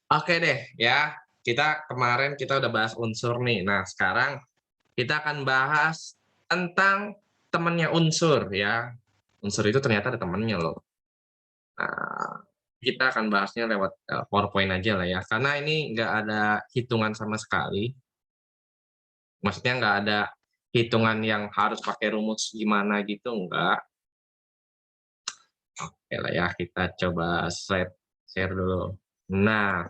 Oke deh ya, kita kemarin udah bahas unsur nih. Nah, sekarang kita akan bahas tentang temennya unsur ya. Unsur itu ternyata ada temennya loh. Nah, kita akan bahasnya lewat, PowerPoint aja lah ya, karena ini nggak ada hitungan sama sekali. Maksudnya nggak ada hitungan yang harus pakai rumus gimana gitu, enggak. Oke lah ya, kita coba share dulu. Nah,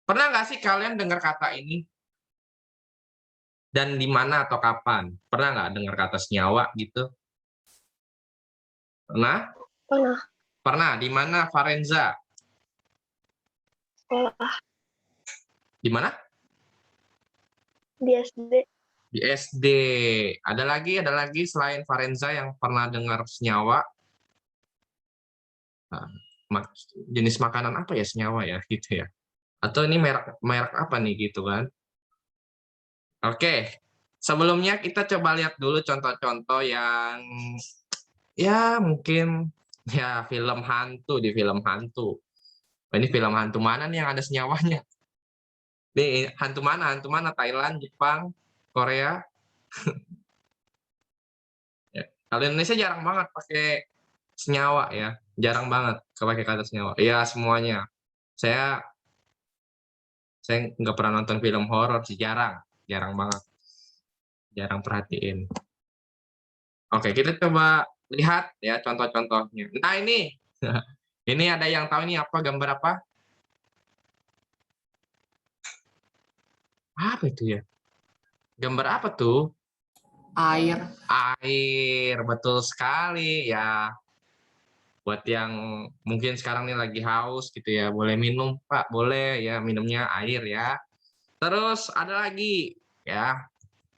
pernah nggak sih kalian dengar kata ini? Dan di mana atau kapan? Pernah nggak dengar kata senyawa gitu? Pernah? Pernah Pernah. Di mana Farenza? sekolah Di mana? di SD. Di SD. Ada lagi selain Farenza yang pernah dengar senyawa? Nah, jenis makanan apa ya senyawa ya gitu ya? Atau ini merek merek apa nih gitu kan? Oke. Sebelumnya kita coba lihat dulu contoh-contoh yang ya mungkin ya film hantu di film hantu. Ini film hantu mana nih yang ada senyawanya? Nih, hantu mana? Hantu mana? Thailand, Jepang, Korea? Ya. Kalau Indonesia jarang banget pakai senyawa ya, jarang banget pakai kata senyawa. Iya semuanya. Saya saya nggak pernah nonton film horor sih, jarang, jarang banget, jarang perhatiin. Oke, kita coba lihat ya contoh-contohnya. Nah ini, ini ada yang tahu ini apa gambar apa? Apa itu ya? Gambar apa tuh? Air. Air, betul sekali ya. Buat yang mungkin sekarang nih lagi haus gitu ya, boleh minum Pak, boleh ya minumnya air ya. Terus ada lagi ya,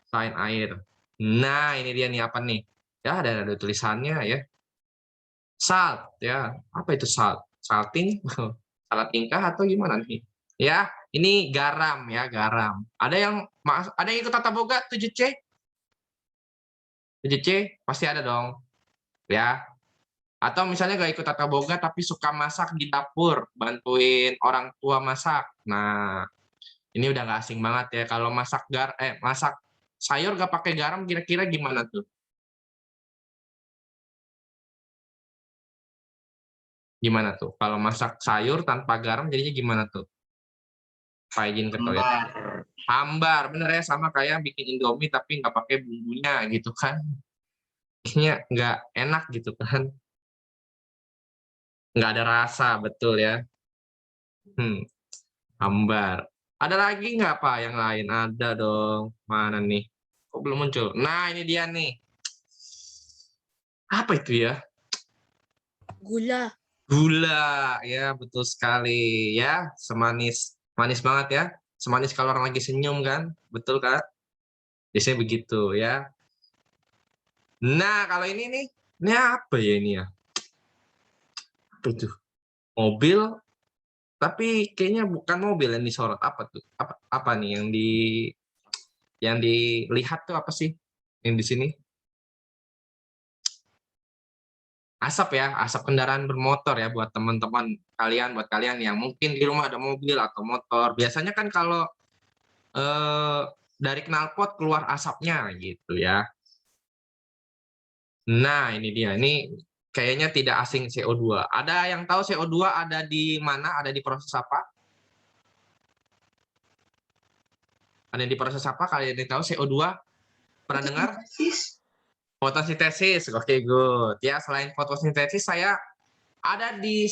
selain air. Nah ini dia nih apa nih, ya ada tulisannya ya, salt ya, apa itu salt? Salting? Salah tingkah atau gimana nih? Ya, ini garam ya, garam. Ada yang ikut tata boga 7C? 7C pasti ada dong, ya. Atau misalnya gak ikut tata boga tapi suka masak di dapur, bantuin orang tua masak. Nah, ini udah gak asing banget ya. Kalau masak sayur gak pakai garam kira-kira gimana tuh? Gimana tuh? Kalau masak sayur tanpa garam jadinya gimana tuh? Pak izin ke toilet. Hambar. Hambar, bener ya sama kayak bikin Indomie tapi nggak pakai bumbunya gitu kan. Kayaknya nggak enak gitu kan. Nggak ada rasa, betul ya. Hmm, hambar. Ada lagi nggak Pak yang lain? Ada dong. Mana nih? Kok belum muncul? Nah, ini dia nih. Apa itu ya? Gula. Gula. Ya, betul sekali. Ya, semanis. Manis banget ya. Semanis kalau orang lagi senyum kan? Betul kan? Biasanya begitu ya. Nah, kalau ini apa ya ini ya? Apa itu? Mobil, tapi kayaknya bukan mobil yang disorot. Apa tuh? Apa nih yang dilihat tuh apa sih? Yang di sini? Asap ya, asap kendaraan bermotor ya buat kalian yang mungkin di rumah ada mobil atau motor. Biasanya kan kalau dari knalpot keluar asapnya gitu ya. Nah, ini dia. Ini kayaknya tidak asing CO2. Ada yang tahu CO2 ada di mana? Ada di proses apa? Ada di proses apa? Kalian yang tahu CO2? Pernah dengar? Fotosintesis. Fotosintesis. Oke, good. Ya, selain fotosintesis saya ada di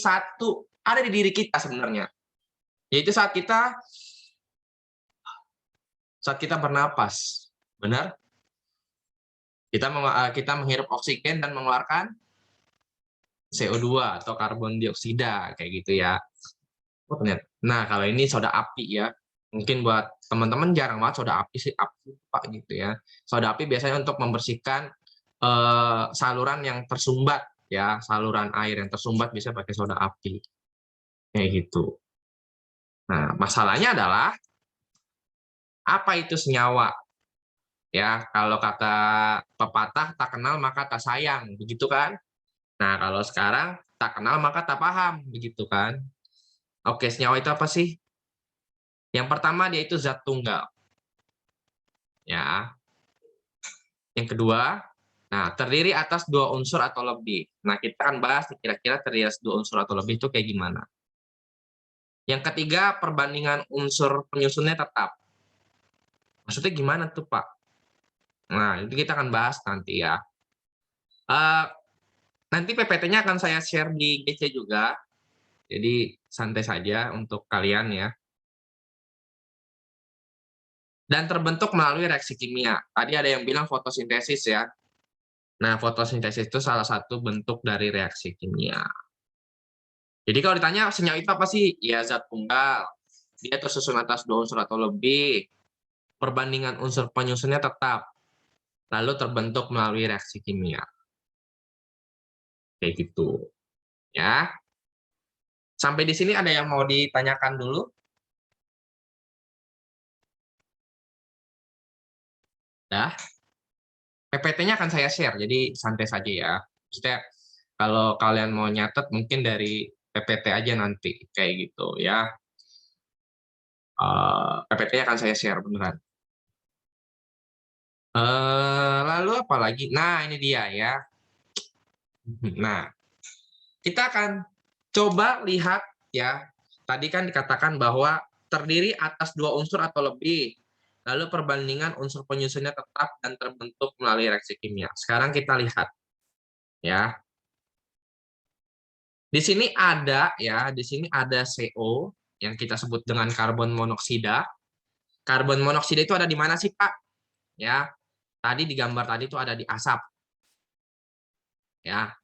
diri kita sebenarnya. Yaitu saat kita bernapas. Benar? Kita menghirup oksigen dan mengeluarkan CO2 atau karbon dioksida kayak gitu ya. Oh, ternyata. Nah, kalau ini soda api ya. Mungkin buat teman-teman jarang banget soda api sih, api Pak gitu ya. Soda api biasanya untuk membersihkan saluran yang tersumbat ya, saluran air yang tersumbat bisa pakai soda api. Kayak gitu. Nah, masalahnya adalah apa itu senyawa? Ya, kalau kata pepatah tak kenal maka tak sayang, begitu kan? Nah, kalau sekarang tak kenal maka tak paham, begitu kan? Oke, senyawa itu apa sih? Yang pertama dia itu zat tunggal. Ya. Yang kedua, nah terdiri atas 2 unsur atau lebih. Nah, kita akan bahas kira-kira terdiri atas 2 unsur atau lebih itu kayak gimana. Yang ketiga, perbandingan unsur penyusunnya tetap. Maksudnya gimana tuh, Pak? Nah, itu kita akan bahas nanti ya. Eh, nanti PPT-nya akan saya share di GC juga. Jadi santai saja untuk kalian ya. Dan terbentuk melalui reaksi kimia. Tadi ada yang bilang fotosintesis ya. Nah, fotosintesis itu salah satu bentuk dari reaksi kimia. Jadi kalau ditanya senyawa itu apa sih? Ya zat tunggal. Dia tersusun atas 2 unsur atau lebih. Perbandingan unsur penyusunnya tetap. Lalu terbentuk melalui reaksi kimia. Kayak gitu. Ya. Sampai di sini ada yang mau ditanyakan dulu? Dah. PPT-nya akan saya share, jadi santai saja ya. Maksudnya kalau kalian mau nyatet mungkin dari PPT aja nanti kayak gitu ya. PPT-nya akan saya share beneran. Lalu apa lagi? Nah, ini dia ya. Nah, kita akan coba lihat ya. Tadi kan dikatakan bahwa terdiri atas 2 unsur atau lebih. Lalu perbandingan unsur penyusunnya tetap dan terbentuk melalui reaksi kimia. Sekarang kita lihat ya. Di sini ada ya, di sini ada CO yang kita sebut dengan karbon monoksida. Karbon monoksida itu ada di mana sih, Pak? Ya. Tadi di gambar tadi itu ada di asap. Ya.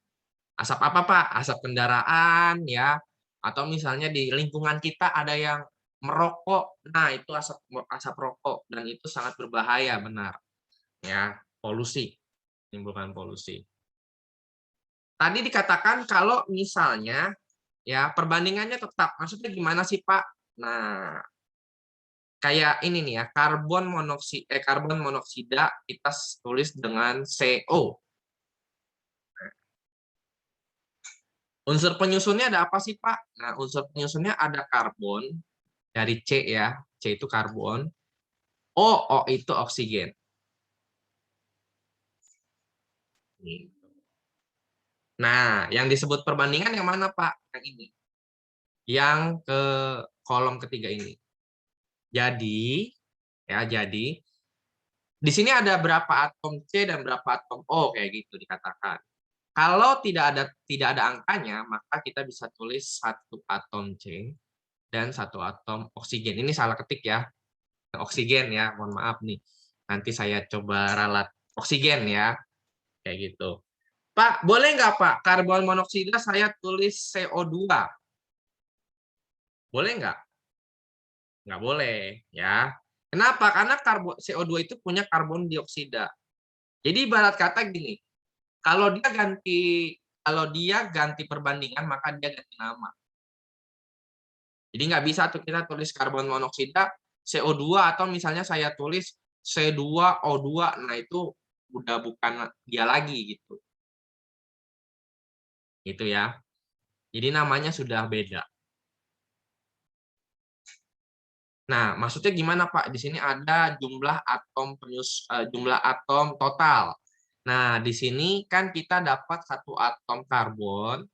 Asap apa, Pak? Asap kendaraan ya. Atau misalnya di lingkungan kita ada yang merokok. Nah, itu asap asap rokok dan itu sangat berbahaya, benar. Ya, polusi, menimbulkan polusi. Tadi dikatakan kalau misalnya ya perbandingannya tetap. Maksudnya gimana sih, Pak? Nah, kayak ini nih ya, karbon monoksida kita tulis dengan CO. Unsur penyusunnya ada apa sih, Pak? Nah, unsur penyusunnya ada karbon dari C ya. C itu karbon. O itu oksigen. Nah, yang disebut perbandingan yang mana, Pak? Yang ini. Yang ke kolom ketiga ini. Jadi di sini ada berapa atom C dan berapa atom O kayak gitu dikatakan. Kalau tidak ada angkanya, maka kita bisa tulis 1 atom C dan 1 atom oksigen. Ini salah ketik ya. Oksigen ya, mohon maaf nih. Nanti saya coba ralat oksigen ya, kayak gitu. Pak, boleh nggak Pak, karbon monoksida saya tulis CO2? Boleh nggak? Nggak boleh ya. Kenapa? Karena CO2 itu punya karbon dioksida. Jadi ibarat kata gini, kalau dia ganti perbandingan, maka dia ganti nama. Jadi nggak bisa tuh kita tulis karbon monoksida CO2 atau misalnya saya tulis C2O2, nah itu udah bukan dia lagi gitu. Gitu ya. Jadi namanya sudah beda. Nah, maksudnya gimana Pak? Di sini ada jumlah atom total. Nah, di sini kan kita dapat 1 atom karbon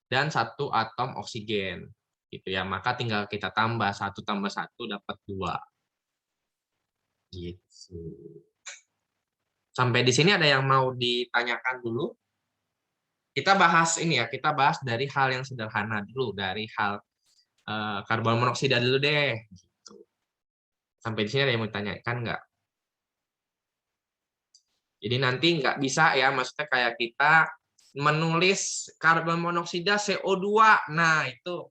dan 1 atom oksigen. Gitu ya. Maka tinggal kita tambah 1 tambah 1 dapat 2. Gitu. Sampai di sini ada yang mau ditanyakan dulu? Kita bahas ini ya, kita bahas dari hal yang sederhana dulu, dari hal karbon monoksida dulu deh. Gitu. Sampai di sini ada yang mau ditanyakan nggak? Jadi nanti nggak bisa ya, maksudnya kayak kita menulis karbon monoksida CO2, nah itu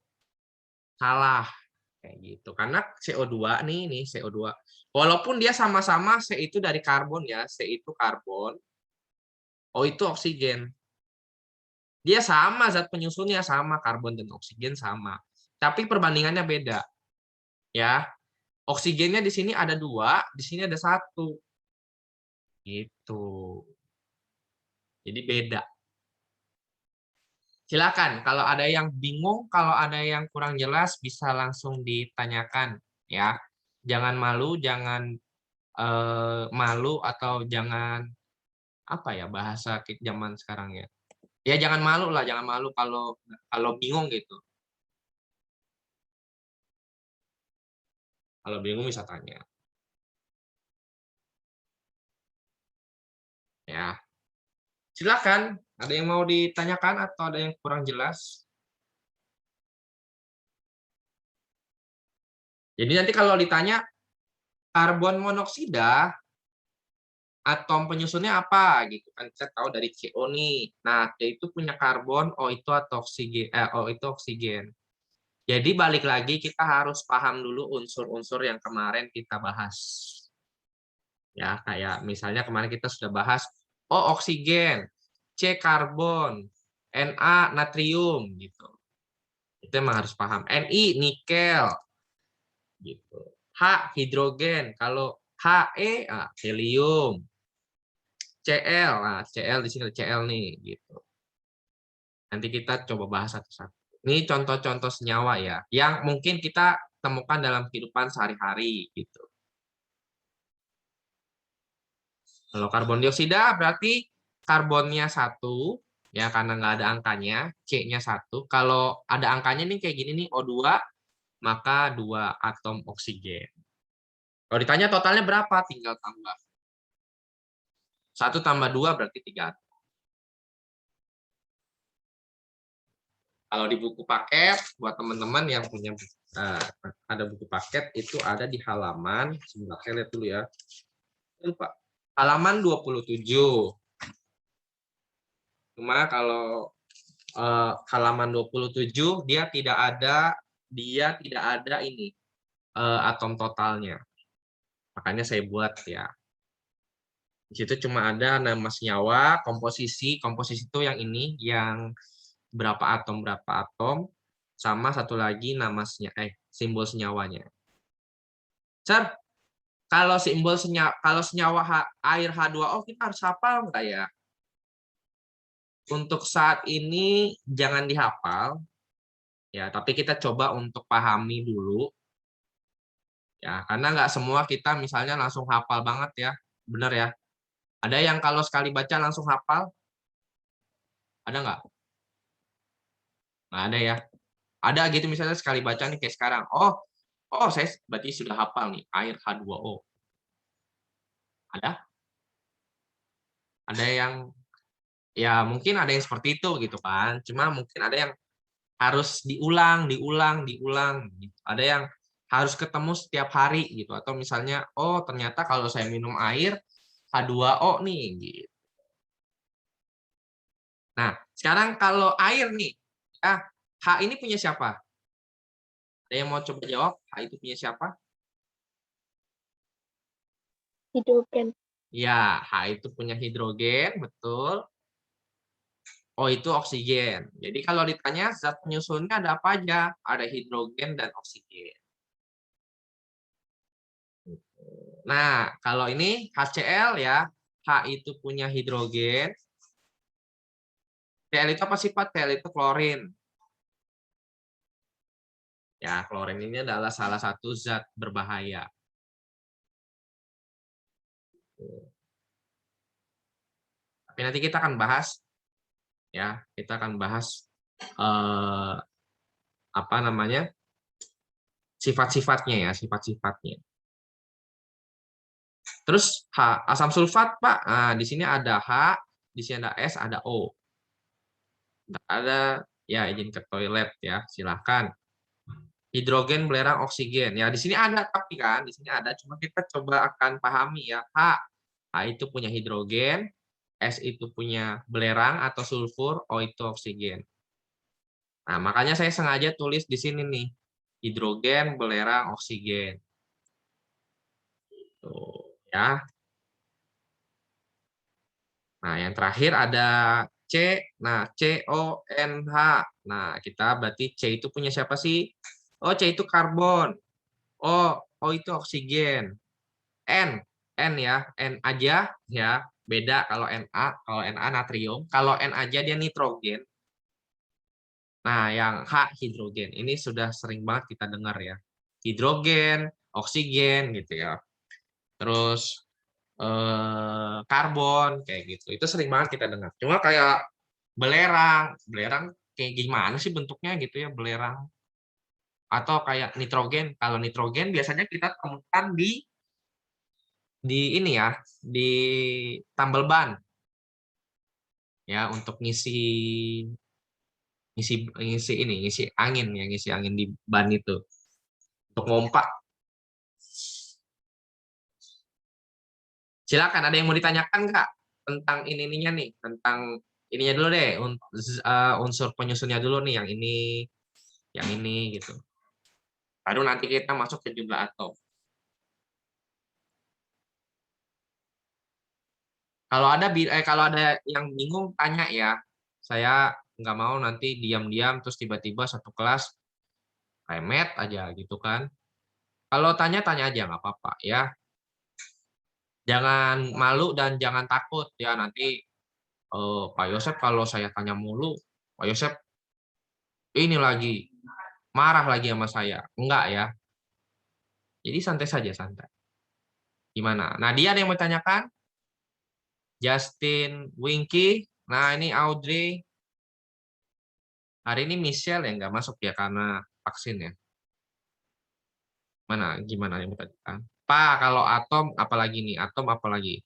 salah kayak gitu. Karena CO2 nih CO2. Walaupun dia sama-sama C itu dari karbon ya, C itu karbon, O itu oksigen. Dia sama zat penyusunnya sama, karbon dan oksigen sama. Tapi perbandingannya beda. Ya. Oksigennya di sini ada 2, di sini ada 1. Gitu. Jadi beda. Silakan kalau ada yang bingung, kalau ada yang kurang jelas bisa langsung ditanyakan ya. Jangan malu, jangan malu atau jangan apa ya bahasa zaman sekarang ya. Ya jangan malu lah, jangan malu kalau bingung gitu. Kalau bingung bisa tanya. Ya, silakan. Ada yang mau ditanyakan atau ada yang kurang jelas? Jadi nanti kalau ditanya karbon monoksida atom penyusunnya apa gitu kan, kita tahu dari CO nih. Nah, C itu punya karbon, O itu atau oksigen, O itu oksigen. Jadi balik lagi kita harus paham dulu unsur-unsur yang kemarin kita bahas. Ya, kayak misalnya kemarin kita sudah bahas O oksigen, C karbon, Na natrium gitu. Itu emang harus paham. Ni nikel gitu. H hidrogen, kalau He helium. Cl, nah Cl di sini Cl nih gitu. Nanti kita coba bahas satu-satu. Ini contoh-contoh senyawa ya, yang mungkin kita temukan dalam kehidupan sehari-hari gitu. Kalau karbon dioksida berarti karbonnya 1, ya karena nggak ada angkanya, C-nya 1. Kalau ada angkanya nih kayak gini nih, O2, maka 2 atom oksigen. Kalau ditanya totalnya berapa, tinggal tambah. 1 tambah 2 berarti 3. Kalau di buku paket, buat teman-teman yang punya ada buku paket, itu ada di halaman, sebentar saya lihat dulu ya. Lupa. Halaman 27. Cuma kalau halaman 27 dia tidak ada ini atom totalnya. Makanya saya buat ya. Di situ cuma ada nama senyawa, komposisi itu yang ini, yang berapa atom, sama satu lagi nama simbol senyawanya. Sir, kalau senyawa air H2O kita harus hafal nggak ya? Untuk saat ini jangan dihafal, ya, tapi kita coba untuk pahami dulu, ya, karena nggak semua kita misalnya langsung hafal banget ya, bener ya. Ada yang kalau sekali baca langsung hafal, ada nggak? Nggak ada ya. Ada gitu misalnya sekali baca nih kayak sekarang, saya berarti sudah hafal nih air H2O. Ada? Ada yang ya mungkin ada yang seperti itu gitu kan. Cuma mungkin ada yang harus diulang gitu. Ada yang harus ketemu setiap hari gitu, atau misalnya ternyata kalau saya minum air H2O nih gitu. Nah, sekarang kalau air nih, H ini punya siapa? Ada yang mau coba jawab? H itu punya siapa? Hidrogen. Ya, H itu punya hidrogen, betul. O itu oksigen. Jadi kalau ditanya zat penyusunnya ada apa aja? Ada hidrogen dan oksigen. Nah, kalau ini HCl ya, H itu punya hidrogen. Cl itu apa sifat? Cl itu klorin. Ya, klorin ini adalah salah satu zat berbahaya. Tapi nanti kita akan bahas, ya, kita akan bahas apa namanya, sifat-sifatnya ya, sifat-sifatnya. Terus H, asam sulfat, Pak. Nah, di sini ada H, di sini ada S, ada O. Ada, ya, izin ke toilet ya, silahkan. Hidrogen, belerang, oksigen. Ya, di sini ada tapi kan, di sini ada. Cuma kita coba akan pahami ya. H itu punya hidrogen, S itu punya belerang atau sulfur, O itu oksigen. Nah, makanya saya sengaja tulis di sini nih, hidrogen, belerang, oksigen. Tuh, ya. Nah, yang terakhir ada C. Nah, CONH. Nah, kita berarti C itu punya siapa sih? C itu karbon. O itu oksigen. N, N ya, N aja ya. Beda kalau Na natrium. Kalau N aja dia nitrogen. Nah, yang H hidrogen. Ini sudah sering banget kita dengar ya. hidrogen, oksigen gitu ya. Terus karbon kayak gitu. Itu sering banget kita dengar. Cuma kayak belerang, belerang kayak gimana sih bentuknya gitu ya belerang? Atau kayak nitrogen. Kalau nitrogen biasanya kita temukan di ini ya, di tambal ban ya untuk ngisi angin ya, ngisi angin di ban itu untuk ngompak. Silakan, ada yang mau ditanyakan nggak tentang ininya nih, tentang ininya dulu deh, unsur penyusunnya dulu nih, yang ini gitu. Baru nanti kita masuk ke jumlah atom. Kalau ada yang bingung tanya ya. Saya nggak mau nanti diam-diam terus tiba-tiba satu kelas remet aja gitu kan. Kalau tanya-tanya aja nggak apa-apa ya. Jangan malu dan jangan takut ya nanti Pak Yosep kalau saya tanya mulu, Pak Yosep ini lagi marah lagi sama saya. Enggak ya. Jadi santai saja, santai. Gimana? Nah, dia ada yang mau tanyakan? Justin, Winky. Nah, ini Audrey. Hari ini Michelle yang nggak masuk ya karena vaksin ya. Mana? Gimana yang mau tanyakan? Pak, kalau atom apalagi nih? Atom apalagi?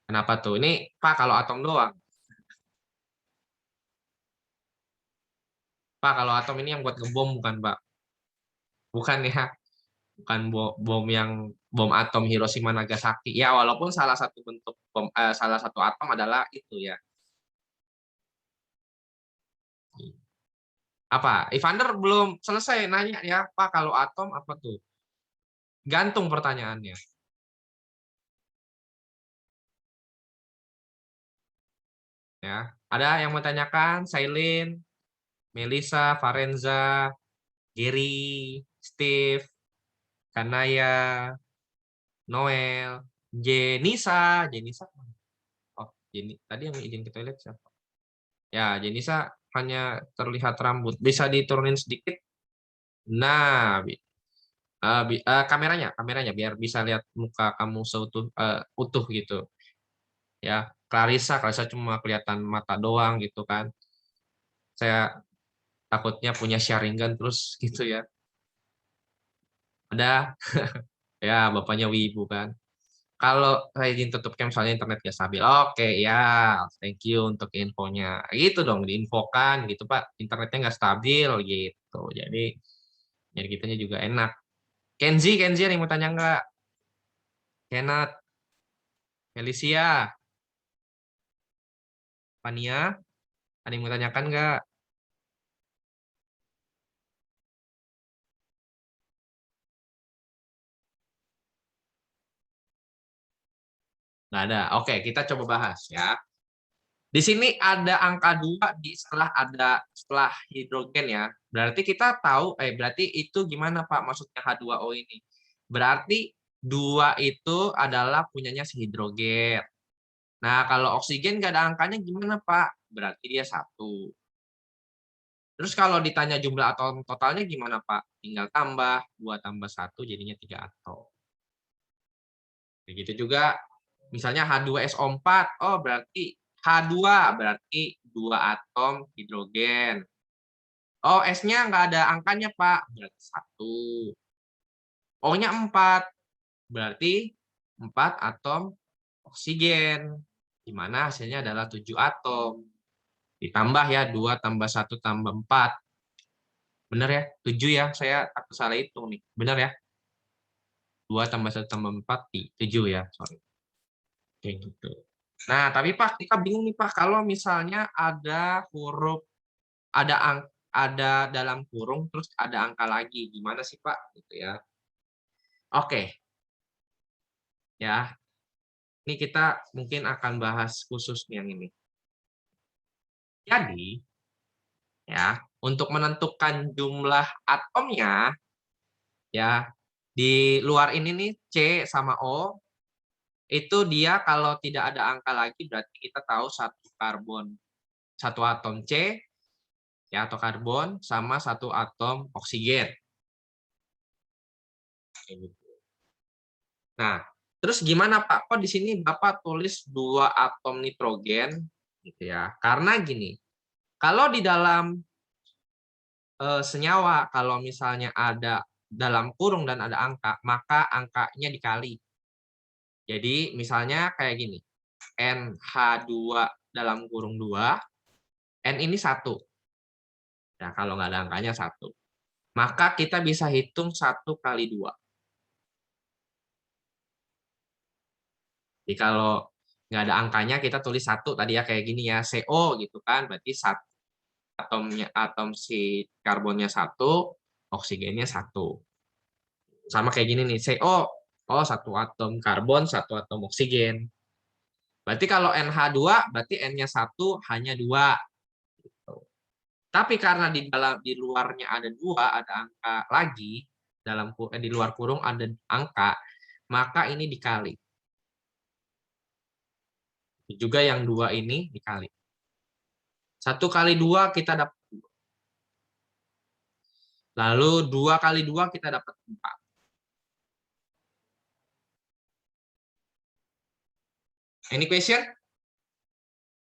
Kenapa tuh? Ini Pak kalau atom doang. Pak, kalau atom ini yang buat ngebom bukan, Pak? Bukan ya. Bukan bom yang bom atom Hiroshima Nagasaki. Ya, walaupun salah satu bentuk salah satu atom adalah itu ya. Apa? Evander belum selesai nanya ya, Pak, kalau atom apa tuh? Gantung pertanyaannya. Ya. Ada yang mau tanyakan? Sailin, Melisa, Farenza, Gary, Steve, Kanaya, Noel, Jenisa, Jenisa. Oh, tadi yang izin ke toilet siapa? Ya, Jenisa hanya terlihat rambut. Bisa diturunin sedikit. Nah, kameranya biar bisa lihat muka kamu utuh gitu. Ya, Clarissa cuma kelihatan mata doang gitu kan. Saya takutnya punya sharingan terus gitu ya. Ada ya bapaknya wibu kan. Kalau saya izin tutup cam soalnya internet nggak stabil. Oke ya, thank you untuk infonya. Gitu dong, diinfokan gitu Pak. Internetnya nggak stabil gitu. Jadi kitanya juga enak. Kenzi ada yang mau tanya nggak? Kenat, Felicia, Pania, ada yang mau tanyakan nggak? Nggak ada. Oke, kita coba bahas ya. Di sini ada angka 2 setelah hidrogen ya. Berarti kita tahu berarti itu gimana Pak maksudnya H2O ini? Berarti 2 itu adalah punyanya si hidrogen. Nah, kalau oksigen nggak ada angkanya gimana Pak? Berarti dia 1. Terus kalau ditanya jumlah atom totalnya gimana Pak? Tinggal tambah 2 tambah 1 jadinya 3 atom. Begitu juga misalnya H2SO4, oh berarti H2 berarti 2 atom hidrogen. Oh, S-nya nggak ada angkanya, Pak. Berarti 1. O-nya 4. Berarti 4 atom oksigen. Di mana hasilnya adalah 7 atom. Ditambah ya, 2 tambah 1 tambah 4. Benar ya? 7 ya, saya takut salah hitung nih. Benar ya? 2 tambah 1 tambah 4, 7 ya, sorry. Kayak gitu. Nah, tapi Pak, kita bingung nih Pak, kalau misalnya ada huruf, ada dalam kurung, terus ada angka lagi, gimana sih Pak? Gitu ya. Oke, ya. Ini kita mungkin akan bahas khusus yang ini. Jadi, ya, untuk menentukan jumlah atomnya, ya, di luar ini nih C sama O, itu dia kalau tidak ada angka lagi berarti kita tahu satu atom C ya atau karbon sama satu atom oksigen. Kayak gitu. Nah, terus gimana Pak? Kok di sini Bapak tulis 2 atom nitrogen gitu ya? Karena gini, kalau di dalam senyawa kalau misalnya ada dalam kurung dan ada angka, maka angkanya dikali. Jadi misalnya kayak gini, NH2 dalam kurung 2, N ini 1. Ya, kalau nggak ada angkanya 1. Maka kita bisa hitung 1 kali 2. Jadi kalau nggak ada angkanya kita tulis 1 tadi ya kayak gini ya, CO gitu kan, berarti atom si karbonnya 1, oksigennya 1. Sama kayak gini nih, CO, oh 1 atom karbon, 1 atom oksigen. Berarti kalau NH2 berarti N-nya 1 hanya 2. Gitu. Tapi karena di luarnya ada 2, ada angka lagi, di luar kurung ada angka, maka ini dikali. Juga yang 2 ini dikali. 1 kali 2 kita dapat 2. Lalu 2 kali 2 kita dapat 4. Any question?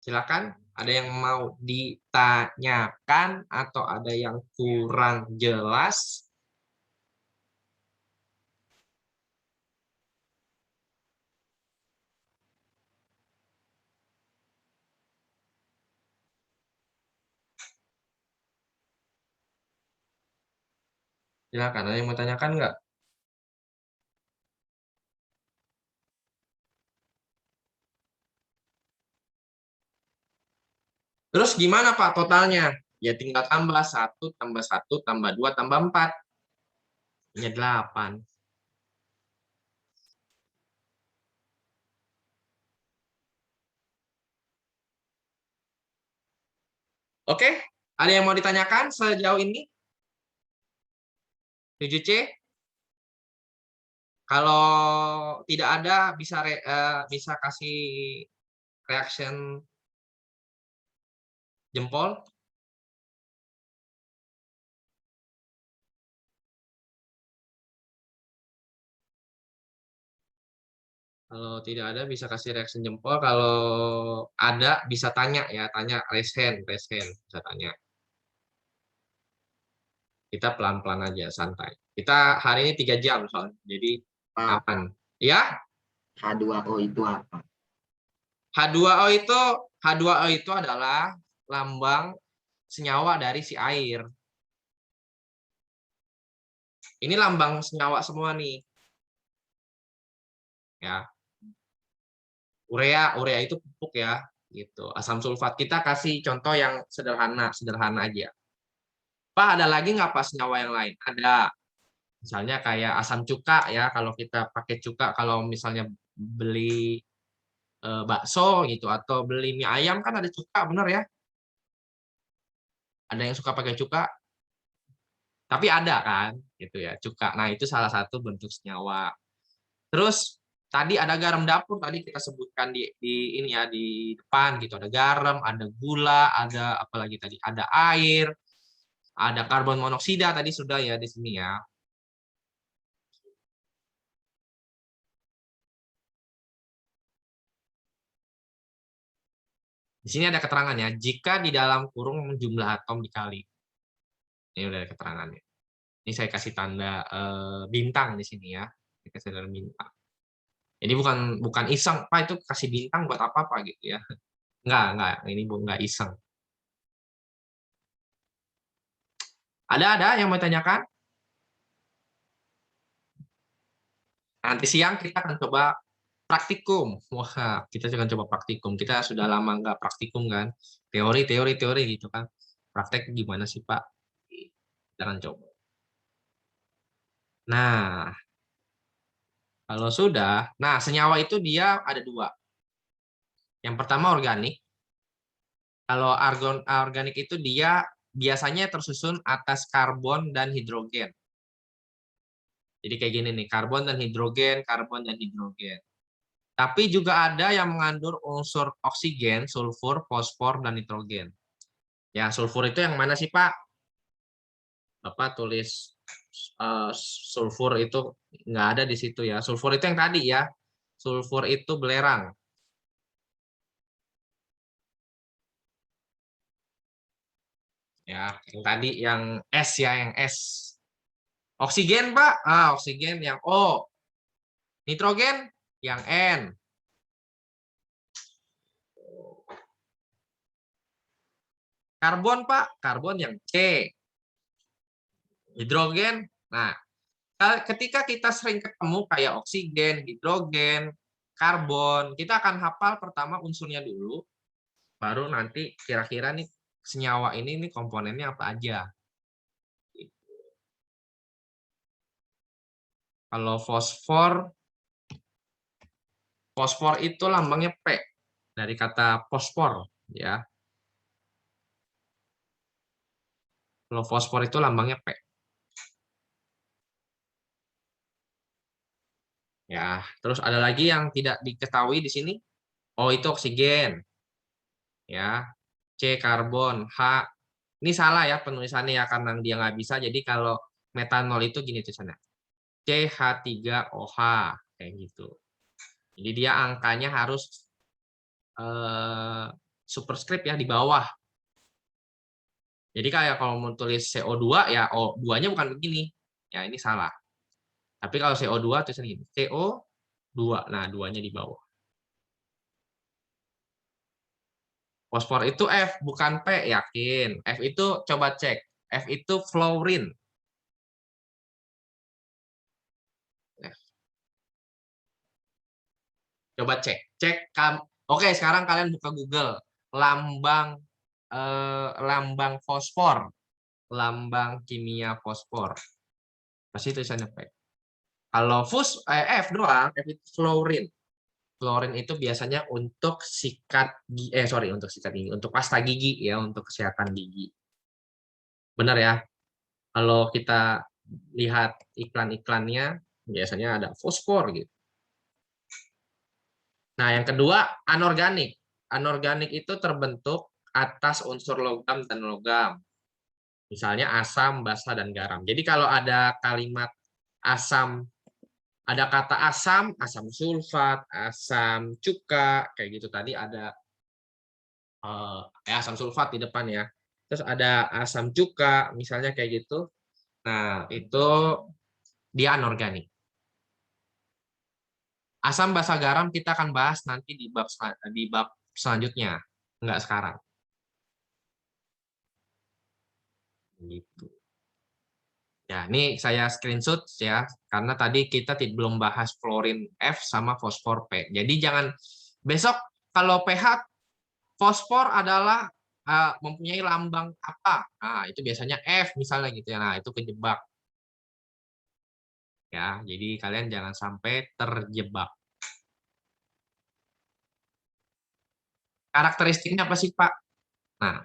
Silakan. Ada yang mau ditanyakan atau ada yang kurang jelas? Silakan. Ada yang mau tanyakan nggak? Terus gimana Pak totalnya? Ya tinggal tambah 1, tambah 1, tambah 2, tambah 4. Ya 8. Oke, ada yang mau ditanyakan sejauh ini? 7C? Kalau tidak ada, bisa kasih reaction jempol. Kalau tidak ada, bisa kasih reaction jempol. Kalau ada, bisa tanya ya. Tanya, raise hand. Bisa tanya. Kita pelan-pelan aja, santai. Kita hari ini 3 jam soalnya, jadi aman. Ya? H2O itu apa? H2O itu adalah lambang senyawa dari si air. Ini lambang senyawa semua nih. Ya. Urea itu pupuk ya, gitu. Asam sulfat. Kita kasih contoh yang sederhana aja. Pak, ada lagi nggak Pak senyawa yang lain? Ada. Misalnya kayak asam cuka ya, kalau kita pakai cuka, kalau misalnya beli bakso gitu atau beli mie ayam kan ada cuka, bener ya? Ada yang suka pakai cuka, tapi ada kan, gitu ya, cuka. Nah itu salah satu bentuk senyawa. Terus tadi ada garam dapur, tadi kita sebutkan di ini ya di depan gitu, ada garam, ada gula, ada apalagi tadi, ada air, ada karbon monoksida tadi sudah ya di sini ya. Di sini ada keterangannya, jika di dalam kurung jumlah atom dikali. Ini udah ada keterangannya. Ini saya kasih tanda bintang di sini ya. Saya kasih tanda bintang. Jadi bukan iseng, Pak itu kasih bintang buat apa gitu ya. Enggak, ini enggak iseng. Ada yang mau tanyakan? Nanti siang kita akan coba praktikum. Wah, kita akan coba praktikum. Kita sudah lama nggak praktikum kan. Teori gitu kan. Praktek gimana sih, Pak? Kita akan coba. Nah, kalau sudah, nah senyawa itu dia ada 2. Yang pertama organik. Kalau organik itu dia biasanya tersusun atas karbon dan hidrogen. Jadi kayak gini nih, karbon dan hidrogen. Tapi juga ada yang mengandung unsur oksigen, sulfur, fosfor, dan nitrogen. Ya, sulfur itu yang mana sih, Pak? Bapak tulis sulfur itu nggak ada di situ ya. Sulfur itu yang tadi ya. Sulfur itu belerang. Ya, yang tadi yang S ya, yang S. Oksigen, Pak. Oksigen yang O. Nitrogen yang N. Karbon, Pak. Karbon yang C. Hidrogen. Nah, ketika kita sering ketemu kayak oksigen, hidrogen, karbon, kita akan hafal pertama unsurnya dulu, baru nanti kira-kira nih senyawa ini nih komponennya apa aja. Kalau fosfor itu lambangnya P dari kata fosfor ya. Kalau fosfor itu lambangnya P. Ya, terus ada lagi yang tidak diketahui di sini. O itu oksigen. Ya. C karbon, H. Ini salah ya penulisannya ya karena dia nggak bisa. Jadi kalau metanol itu gini tulisannya. CH3OH kayak gitu. Jadi dia angkanya harus superscript ya di bawah. Jadi kayak kalau mau tulis CO2 ya O2-nya bukan begini. Ya ini salah. Tapi kalau CO2 tulisannya gini. CO2. Nah, 2-nya di bawah. Fosfor itu F, bukan P, yakin. F itu coba cek. F itu fluorine. Coba cek. Oke, sekarang kalian buka Google. Lambang fosfor. Lambang kimia fosfor. Pasti tulisannya P. Kalau F doang, F itu fluorine. Fluorine itu biasanya untuk untuk sikat gigi, untuk pasta gigi ya, untuk kesehatan gigi. Benar ya? Kalau kita lihat iklan-iklannya, biasanya ada fosfor gitu. Nah, yang kedua, anorganik. Anorganik itu terbentuk atas unsur logam dan logam. Misalnya asam, basa, dan garam. Jadi kalau ada kalimat asam, ada kata asam, asam sulfat, asam cuka, kayak gitu tadi ada asam sulfat di depan ya. Terus ada asam cuka, misalnya kayak gitu. Nah, itu dia anorganik. Asam basa garam kita akan bahas nanti di bab selanjutnya, enggak sekarang. Gitu. Ya, ini saya screenshot ya, karena tadi kita belum bahas fluorine F sama fosfor P. Jadi jangan besok kalau pH fosfor adalah mempunyai lambang apa? Nah, itu biasanya F misalnya gitu ya. Nah, itu kejebak. Ya, jadi kalian jangan sampai terjebak. Karakteristiknya apa sih, Pak? Nah,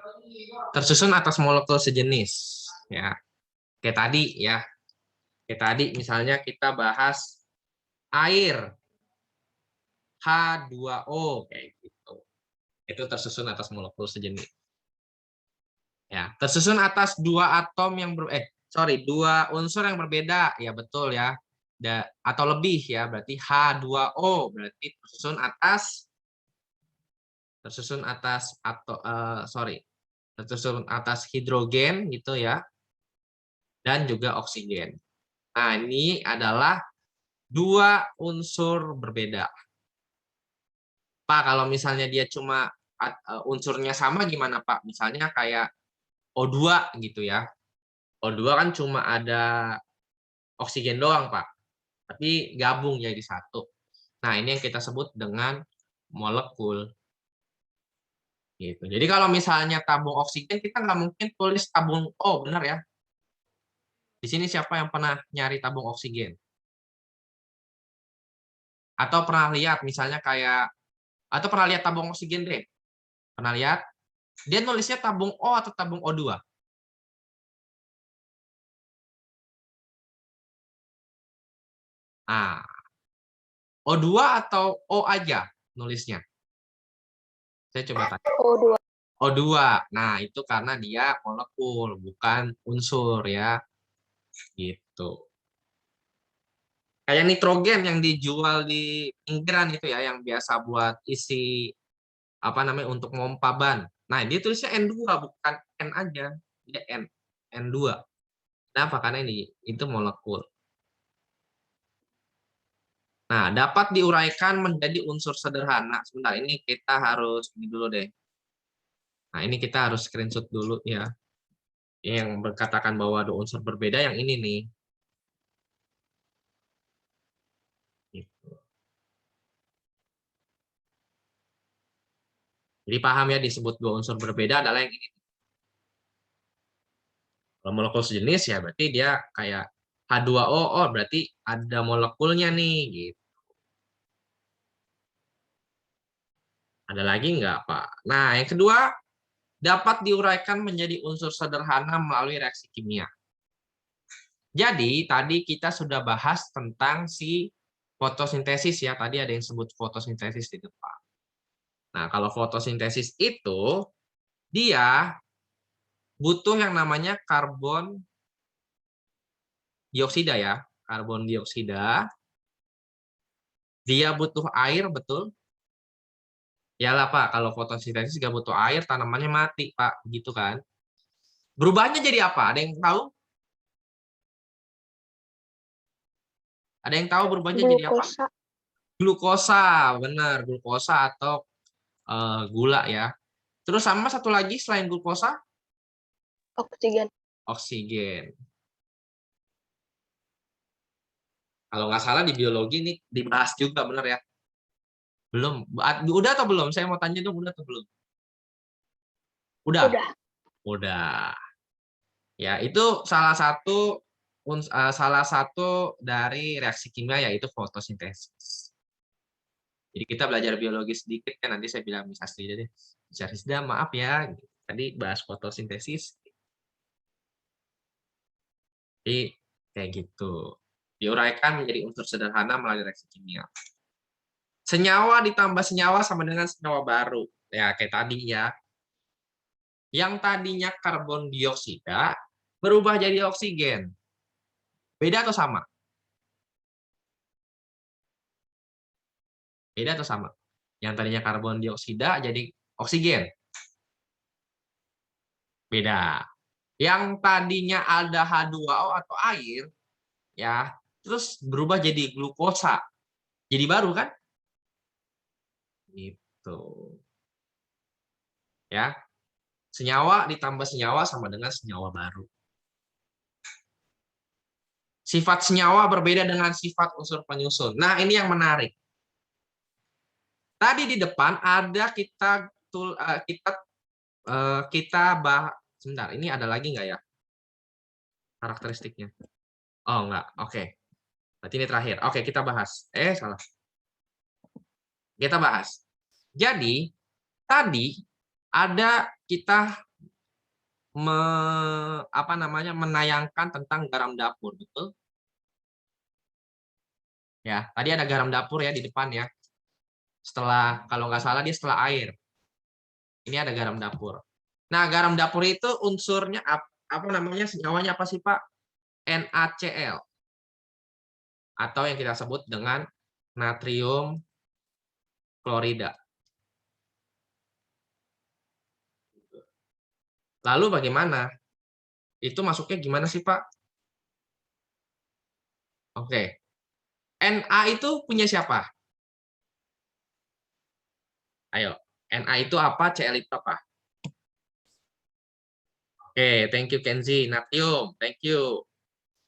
tersusun atas molekul sejenis ya. Kayak tadi ya. Kayak tadi misalnya kita bahas air H2O kayak gitu. Itu tersusun atas molekul sejenis. Ya, tersusun atas dua unsur yang berbeda. Ya, betul ya. Atau lebih ya, berarti H2O berarti tersusun atas hidrogen gitu ya. Dan juga oksigen. Nah, ini adalah dua unsur berbeda. Pak, kalau misalnya dia cuma unsurnya sama gimana, Pak? Misalnya kayak O2 gitu ya. O2 kan cuma ada oksigen doang, Pak. Tapi gabung jadi satu. Nah, ini yang kita sebut dengan molekul. Gitu. Jadi kalau misalnya tabung oksigen, kita nggak mungkin tulis tabung O, benar ya? Di sini siapa yang pernah nyari tabung oksigen? Atau pernah lihat misalnya atau pernah lihat tabung oksigen deh? Pernah lihat? Dia nulisnya tabung O atau tabung O2? Nah, O2 atau O aja nulisnya? Saya coba tanya. O2. O2. Nah, itu karena dia molekul, bukan unsur ya. Gitu. Kayak nitrogen yang dijual di pinggiran itu ya, yang biasa buat isi apa namanya untuk pompa ban. Nah, dia tulisnya N2 bukan N aja, dia N2. Kenapa? Karena itu molekul. Nah, dapat diuraikan menjadi unsur sederhana. Sebentar, ini kita harus ini dulu deh. Nah, ini kita harus screenshot dulu ya. Yang berkatakan bahwa ada unsur berbeda yang ini nih. Gitu. Jadi paham ya, disebut dua unsur berbeda adalah yang ini. Kalau molekul sejenis ya berarti dia kayak H2O, oh berarti ada molekulnya nih. Gitu. Ada lagi nggak, Pak? Nah, yang kedua, dapat diuraikan menjadi unsur sederhana melalui reaksi kimia. Jadi, tadi kita sudah bahas tentang si fotosintesis ya. Tadi ada yang sebut fotosintesis di depan. Nah, kalau fotosintesis itu, dia butuh yang namanya karbon dioksida ya. Karbon dioksida. Dia butuh air, betul? Yalah, Pak. Kalau fotosintesis nggak butuh air, tanamannya mati, Pak. Gitu kan. Berubahnya jadi apa? Ada yang tahu? Ada yang tahu berubahnya jadi apa? Glukosa, Glukosa, benar. Glukosa atau gula ya. Terus sama satu lagi selain glukosa, oksigen. oksigen. Kalau nggak salah di biologi ini dibahas juga, benar ya? Belum. Udah atau belum? Saya mau tanya dong, udah atau belum? Udah? Udah. Udah. Ya, itu salah satu dari reaksi kimia yaitu fotosintesis. Jadi kita belajar biologi sedikit kan, nanti saya bilang Miss Astrid deh. Miss Astrid, maaf ya, tadi bahas fotosintesis. Jadi kayak gitu. Diuraikan menjadi unsur sederhana melalui reaksi kimia. Senyawa ditambah senyawa sama dengan senyawa baru. Ya, kayak tadi ya. Yang tadinya karbon dioksida berubah jadi oksigen. Beda atau sama? Beda atau sama? Yang tadinya karbon dioksida jadi oksigen. Beda. Yang tadinya ada H2O atau air, ya, terus berubah jadi glukosa. Jadi baru kan? Gitu. Ya. Senyawa ditambah senyawa sama dengan senyawa baru. Sifat senyawa berbeda dengan sifat unsur penyusun. Nah, ini yang menarik. Tadi di depan ada sebentar, ini ada lagi nggak ya karakteristiknya? Oh, nggak. Oke. Berarti ini terakhir. Oke, kita bahas. Salah. Kita bahas. Jadi, tadi ada kita menayangkan tentang garam dapur, betul? Ya, tadi ada garam dapur ya di depan ya. Setelah, kalau nggak salah dia setelah air. Ini ada garam dapur. Nah, garam dapur itu unsurnya senyawanya apa sih, Pak? NaCl. Atau yang kita sebut dengan natrium klorida. Lalu bagaimana? Itu masuknya gimana sih, Pak? Oke. Na itu punya siapa? Ayo. Na itu apa? Cl itu apa? Oke, thank you Kenzi. Natrium, thank you.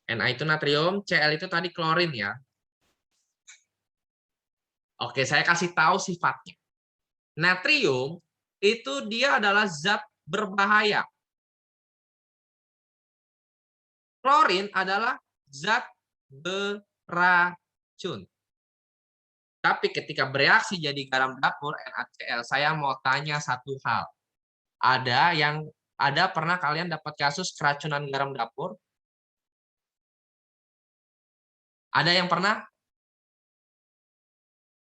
Na itu natrium, Cl itu tadi klorin ya. Oke, saya kasih tahu sifatnya. Natrium itu dia adalah zat berbahaya. Klorin adalah zat beracun. Tapi ketika bereaksi jadi garam dapur NaCl, saya mau tanya satu hal. Ada pernah kalian dapat kasus keracunan garam dapur? Ada yang pernah?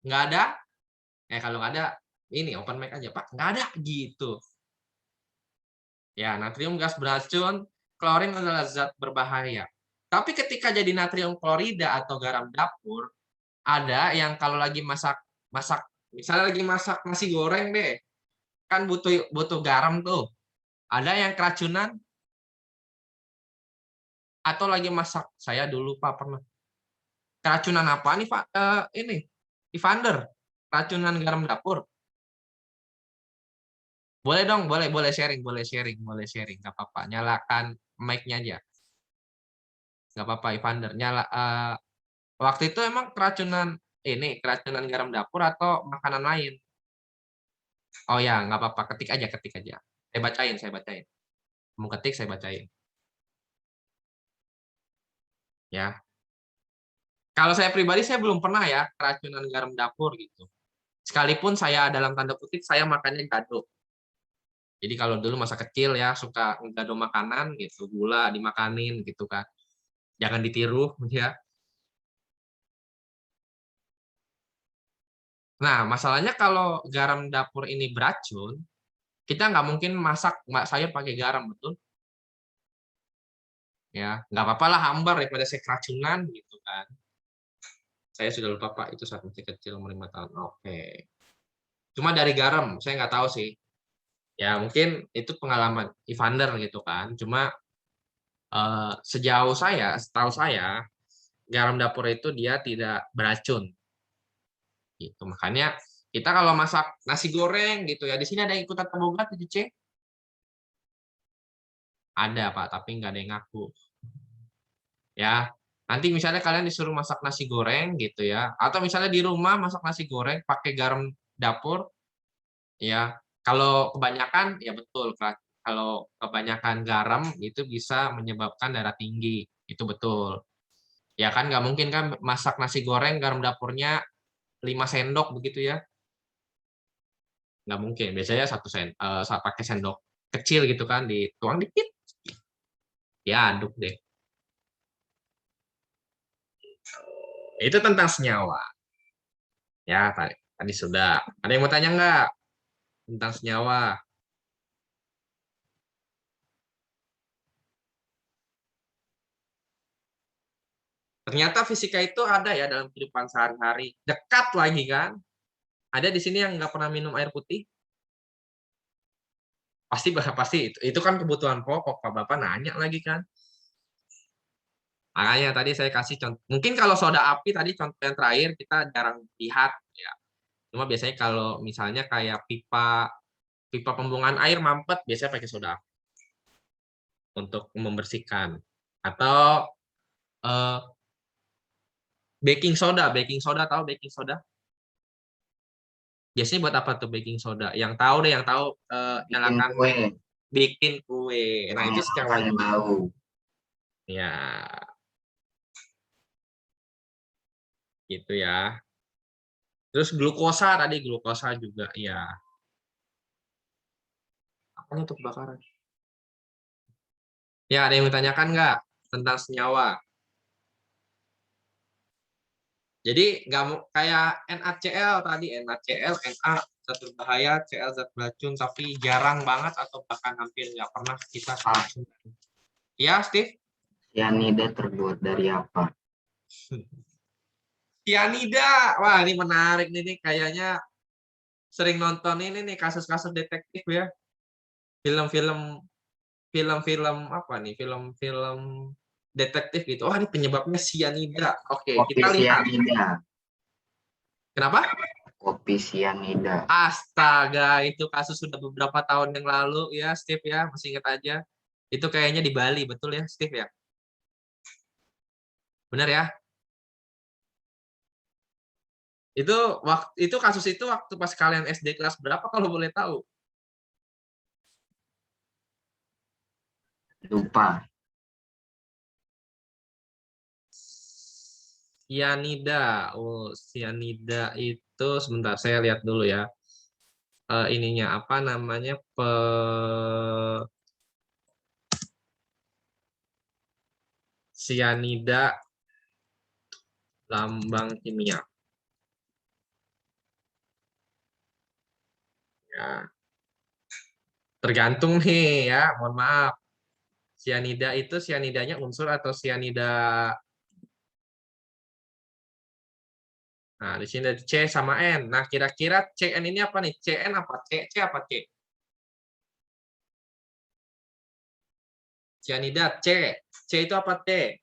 Nggak ada? Kalau nggak ada, ini open mic aja, Pak. Nggak ada, gitu. Ya, natrium gas beracun, klorin adalah zat berbahaya. Tapi ketika jadi natrium klorida atau garam dapur, ada yang kalau lagi masak misalnya lagi masak nasi goreng deh, kan butuh butuh garam tuh. Ada yang keracunan atau lagi masak. Saya dulu Pak pernah. Keracunan apa nih Pak? Ini Evander, keracunan garam dapur. Boleh dong, boleh sharing, nggak apa-apa. Nyalakan mic-nya aja, nggak apa-apa Evander. Waktu itu emang keracunan garam dapur atau makanan lain? Oh ya, nggak apa-apa, ketik aja. Saya bacain. Mau ketik, saya bacain. Ya. Kalau saya pribadi, saya belum pernah ya keracunan garam dapur gitu. Sekalipun saya dalam tanda kutip, saya makannya gado. Jadi kalau dulu masa kecil ya suka gado makanan gitu, gula dimakanin gitu kan. Jangan ditiru ya. Nah, masalahnya kalau garam dapur ini beracun, kita nggak mungkin masak sayur pakai garam, betul? Ya, nggak apa-apa lah hambar daripada saya keracunan gitu kan. Saya sudah lupa Pak, itu saat masih kecil umur 5 tahun. Oke. Cuma dari garam, saya nggak tahu sih. Ya mungkin itu pengalaman Evander gitu kan. Cuma setahu saya, garam dapur itu dia tidak beracun. Gitu. Makanya kita kalau masak nasi goreng gitu ya, di sini ada yang ikutan terboga 7C? Ada Pak, tapi nggak ada yang ngaku. Ya, nanti misalnya kalian disuruh masak nasi goreng gitu ya, atau misalnya di rumah masak nasi goreng pakai garam dapur, ya kalau kebanyakan ya betul Kak. Kalau kebanyakan garam itu bisa menyebabkan darah tinggi, itu betul. Ya kan nggak mungkin kan masak nasi goreng garam dapurnya 5 sendok begitu ya, nggak mungkin. Biasanya saat pakai sendok kecil gitu kan, dituang dikit, ya aduk deh. Itu tentang senyawa. Ya tadi sudah. Ada yang mau tanya nggak tentang senyawa? Ternyata fisika itu ada ya dalam kehidupan sehari-hari. Dekat lagi kan. Ada di sini yang nggak pernah minum air putih? Pasti itu kan kebutuhan pokok. Pak Bapak nanya lagi kan. Makanya tadi saya kasih contoh. Mungkin kalau soda api tadi contoh yang terakhir kita jarang lihat ya. Cuma biasanya kalau misalnya kayak pipa pipa pembuangan air mampet biasanya pakai soda api untuk membersihkan. Atau eh, baking soda tahu baking soda? Biasanya buat apa tuh baking soda? Yang tahu deh, yang tahu Bikin nyalakan kue. mic. Bikin kue. Nah, itu senyawa Menghilangkan juga. bau. Ya, gitu ya. Terus glukosa juga ya. Apa untuk kebakaran? Ya, ada yang bertanyakan nggak tentang senyawa? Jadi nggak kayak NaCl tadi, NaCl, Na zat berbahaya, Cl zat beracun, tapi jarang banget atau bahkan hampir nggak pernah kita Ah, keracunan. Ya, Steve? Sianida terbuat dari apa? Sianida. Wah, ini menarik nih kayaknya sering nonton ini nih kasus-kasus detektif ya. Film-film film-film apa nih? Film-film detektif gitu. Oh, ini penyebabnya sianida. Oke, Kopi kita lihat. sianida. Kenapa? Kopi sianida. Astaga, itu kasus sudah beberapa tahun yang lalu ya, Steve ya. Masih ingat aja. Itu kayaknya di Bali, betul ya, Steve ya? Benar ya? Itu kasus itu waktu pas kalian SD kelas berapa kalau boleh tahu? Lupa. Sianida. Oh, sianida itu sebentar saya lihat dulu ya. Ininya apa namanya? Sianida lambang kimia. Ya, tergantung nih ya, mohon maaf. Sianida itu sianidanya unsur atau sianida. Nah, di sini ada C sama N. Nah, kira-kira CN ini apa nih? CN apa? C apa C? Sianida C. C itu apa T?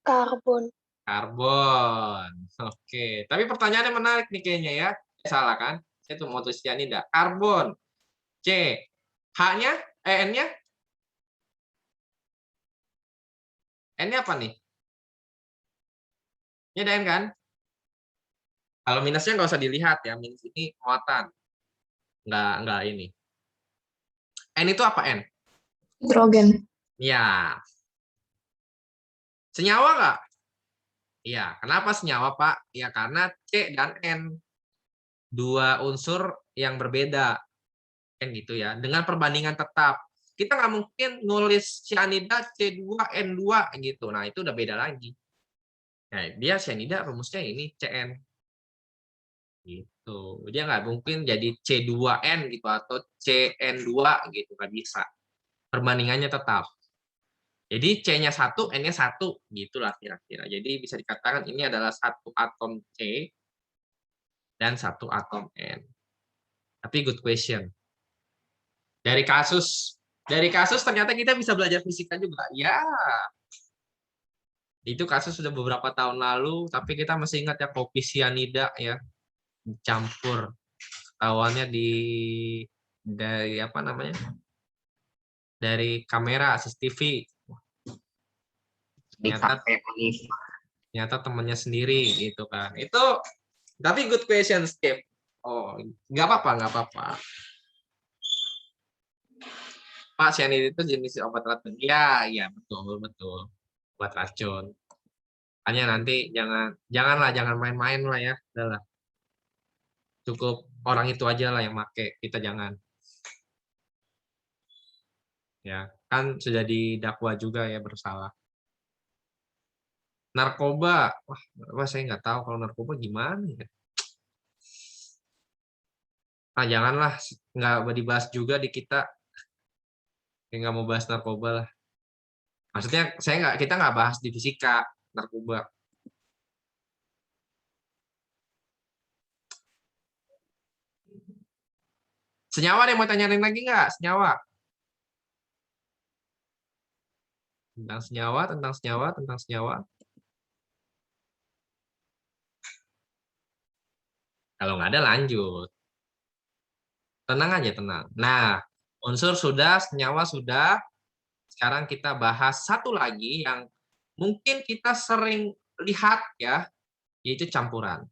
Karbon. Karbon. Oke. Tapi pertanyaannya menarik nih kayaknya ya. Salah kan? Saya tuh mau tulis sianida. Karbon. C. H-nya? N-nya? N-nya apa nih? Ini ada N kan? Kalau minusnya nggak usah dilihat ya. Minus ini muatan. Nggak ini. N itu apa N? Hidrogen. Ya. Senyawa nggak? Iya. Kenapa senyawa, Pak? Ya karena C dan N. Dua unsur yang berbeda. Kan gitu ya. Dengan perbandingan tetap. Kita nggak mungkin nulis cyanida C2N2 gitu. Nah, itu udah beda lagi. Nah, dia cyanida rumusnya ini CN. Gitu. Dia nggak mungkin jadi C2N gitu atau CN2 gitu. Nggak bisa. Perbandingannya tetap. Jadi C-nya 1, N-nya 1. Gitulah kira-kira. Jadi bisa dikatakan ini adalah satu atom C dan satu atom N. Tapi good question. Dari kasus ternyata kita bisa belajar fisika juga. Ya, itu kasus sudah beberapa tahun lalu, tapi kita masih ingat ya kopi sianida ya, dicampur. Awalnya dari apa namanya? Dari kamera CCTV. Di Ternyata kafe Unif. temannya sendiri gitu kan. Itu tapi good question, Skip. Oh, nggak apa-apa, nggak apa-apa. Pak, cyanida itu jenis obat racun. Ya, iya betul, betul. Obat racun. Hanya nanti jangan main-main lah ya. Udahlah. Cukup orang itu aja lah yang make, kita jangan. Ya, kan sudah didakwa juga ya bersalah. Narkoba, wah saya nggak tahu kalau narkoba gimana ya. Ah, janganlah, nggak dibahas juga di kita. Nggak mau bahas narkoba lah. Maksudnya kita nggak bahas di fisika narkoba. Senyawa ada yang mau tanyain lagi nggak? Senyawa. Tentang senyawa, tentang senyawa, tentang senyawa. Kalau nggak ada lanjut. Tenang aja, tenang. Nah, unsur sudah, senyawa sudah. Sekarang kita bahas satu lagi yang mungkin kita sering lihat ya, yaitu campuran.